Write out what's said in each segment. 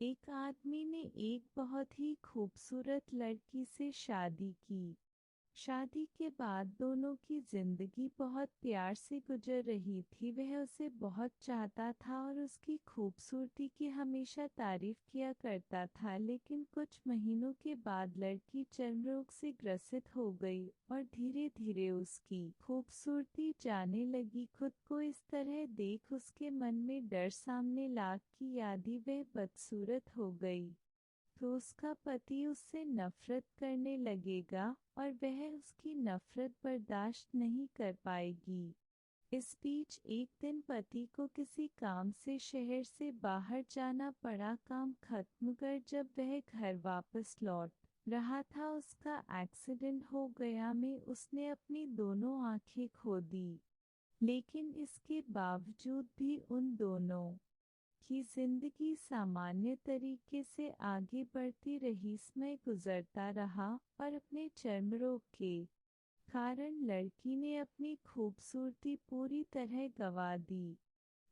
एक आदमी ने एक बहुत ही खूबसूरत लड़की से शादी की। शादी के बाद दोनों की जिंदगी बहुत प्यार से गुजर रही थी। वह उसे बहुत चाहता था और उसकी खूबसूरती की हमेशा तारीफ किया करता था। लेकिन कुछ महीनों के बाद लड़की चर्म रोग से ग्रसित हो गई और धीरे धीरे उसकी खूबसूरती जाने लगी। खुद को इस तरह देख उसके मन में डर सामने लाख की यादी वह बदसूरत हो गई तो उसका पति उससे नफरत करने लगेगा और वह उसकी नफरत बर्दाश्त नहीं कर पाएगी। इस बीच एक दिन पति को किसी काम से शहर से बाहर जाना पड़ा। काम खत्म कर जब वह घर वापस लौट रहा था उसका एक्सीडेंट हो गया। में उसने अपनी दोनों आंखें खो दी। लेकिन इसके बावजूद भी उन दोनों की जिंदगी सामान्य तरीके से आगे बढ़ती रही। समय गुजरता रहा और अपने चर्म रोग के कारण लड़की ने अपनी खूबसूरती पूरी तरह गंवा दी।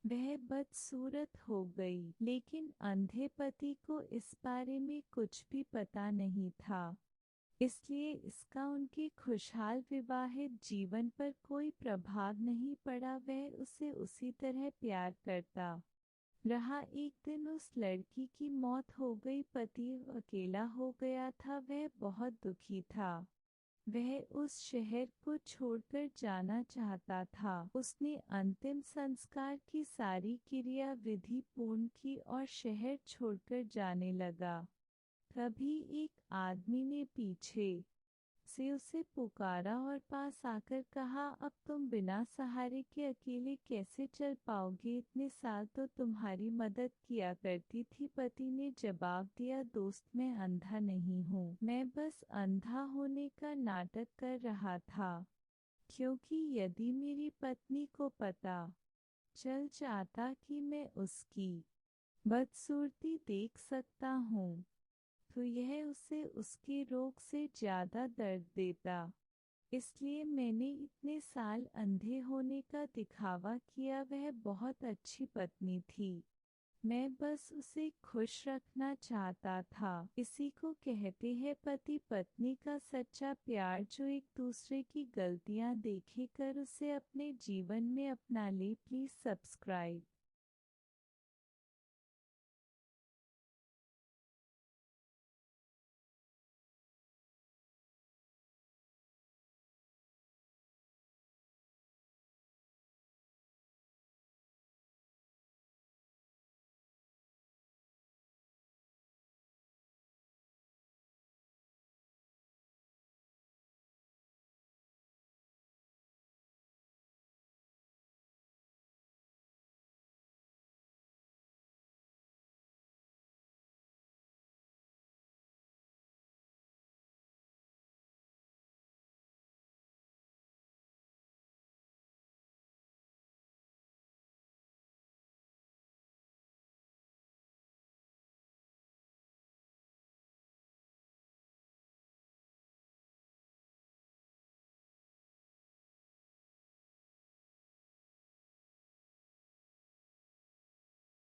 वह बदसूरत हो गई। लेकिन अंधे पति को इस बारे में कुछ भी पता नहीं था, इसलिए इसका उनके खुशहाल विवाहित जीवन पर कोई प्रभाव नहीं पड़ा। वह उसे उसी तरह प्यार करता रहा। एक दिन उस लड़की की मौत हो गई। पति अकेला हो गया था। वह बहुत दुखी था। वह उस शहर को छोड़कर जाना चाहता था। उसने अंतिम संस्कार की सारी क्रिया विधि पूर्ण की और शहर छोड़कर जाने लगा। तभी एक आदमी ने पीछे से उसे पुकारा और पास आकर कहा, अब तुम बिना सहारे के अकेले कैसे चल पाओगे? इतने साल तो तुम्हारी मदद किया करती थी। पति ने जवाब दिया, दोस्त मैं अंधा नहीं हूँ, मैं बस अंधा होने का नाटक कर रहा था, क्योंकि यदि मेरी पत्नी को पता चल जाता कि मैं उसकी बदसूरती देख सकता हूँ तो यह उसे उसके रोग से ज्यादा दर्द देता। इसलिए मैंने इतने साल अंधे होने का दिखावा किया। वह बहुत अच्छी पत्नी थी, मैं बस उसे खुश रखना चाहता था। इसी को कहते हैं पति पत्नी का सच्चा प्यार, जो एक दूसरे की गलतियां देखे कर उसे अपने जीवन में अपना ले। Please subscribe.